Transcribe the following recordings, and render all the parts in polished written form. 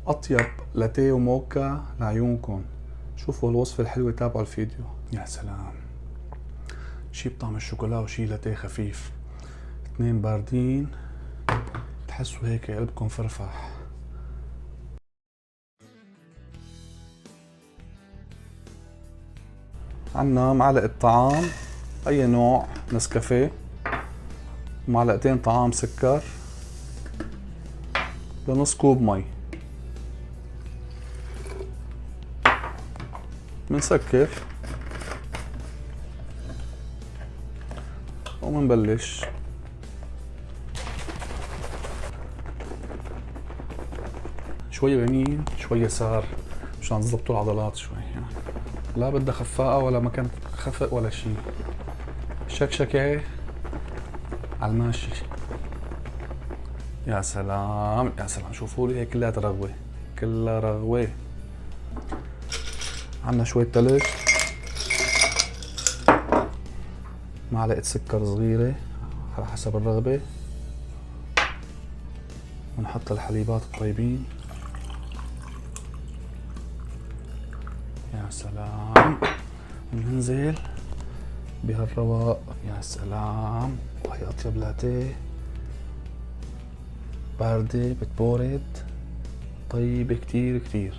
اطيب لاتيه وموكا لعيونكم. شوفوا الوصفة الحلوة، تابعوا الفيديو. يا سلام، شي بطعم الشوكولا وشي لاتيه خفيف، اثنين باردين تحسوا هيك قلبكم فرفح. عنا معلقة طعام اي نوع نسكافيه، ومعلقتين طعام سكر لنص كوب مي. منسكر ومنبلش. شوي يمين شوي يسار مشان تظبطوا العضلات شوي يعني. لا بدها خفاقة ولا مكان خفق ولا شي، شكشكة على الماشي. يا سلام يا سلام، شوفوا لي هيك كلها رغوة، كلها رغوة. عنا شوية تلج، معلقة سكر صغيرة على حسب الرغبة، ونحط الحليبات الطيبين. يا سلام، وننزل بهالرواق. يا سلام، وهي اطيب لاتيه باردة بتبورد طيبة كتير كتير.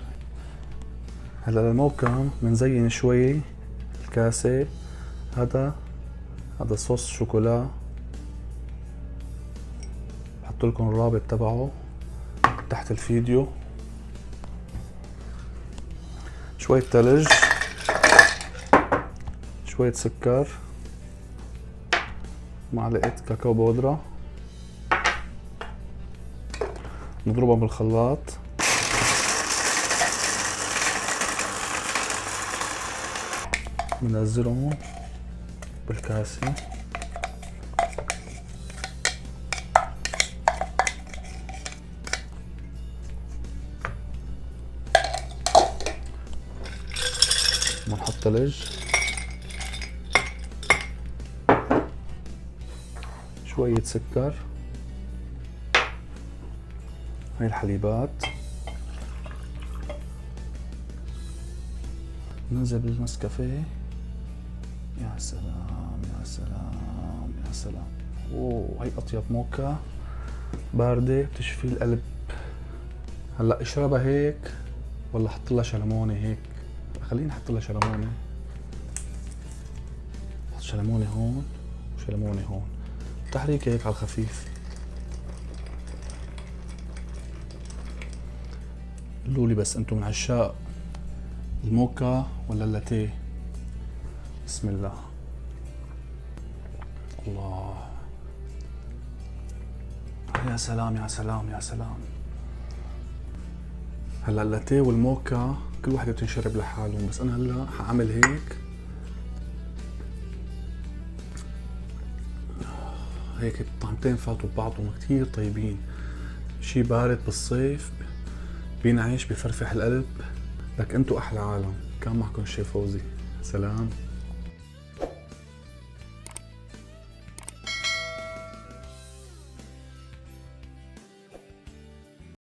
هلا للموكا بنزين شوي الكاسة. هذا صوص شوكولا، بحط لكم الرابط تبعه تحت الفيديو. شوية تلج، شوية سكر، معلقة كاكاو بودرة، نضربها بالخلاط. بنزلهم بالكاسة. بنحط تلج، شوية سكر، هاي الحليبات، ننزل بالنسكافيه. يا سلام يا سلام يا سلام. اوه، هاي اطيب موكا باردة بتشفي القلب. هلا اشربها هيك ولا احط لها شلمونة هيك؟ خليني احط لها شلمونة. احط شلمونة هون وشلمونة هون، تحريك هيك على الخفيف. قولوا لي بس انتم من عشاق الموكا ولا اللاتيه؟ بسم الله. الله، يا سلام يا سلام يا سلام. هلا اللاتيه والموكا كل وحده بتنشرب لحالهم، بس انا هلا حاعمل هيك هيك الطعمتين فاتوا ببعضهم كتير طيبين. شي بارد بالصيف بينعش بفرفح القلب. لك انتو احلى عالم. كان معكم الشيف فوزي. سلام.